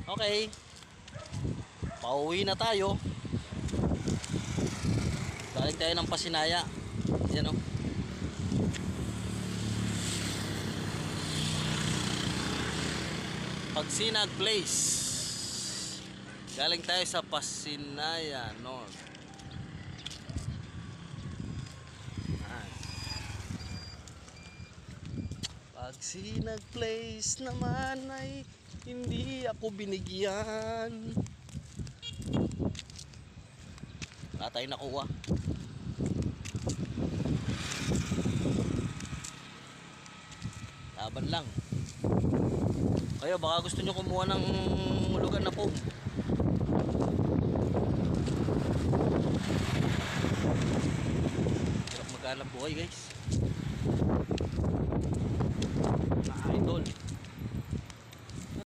Okay. Pauwi na tayo. Galing tayo ng Pasinaya. Yan o. Pagsinag Place. Galing tayo sa Pasinaya North. Pagsinag Place naman ay hindi ako binigyan. Wala tayong nakuha. Laban lang. Kayo baka gusto nyo kumuha ng lugar na foam. Hirap maghanap buhay guys.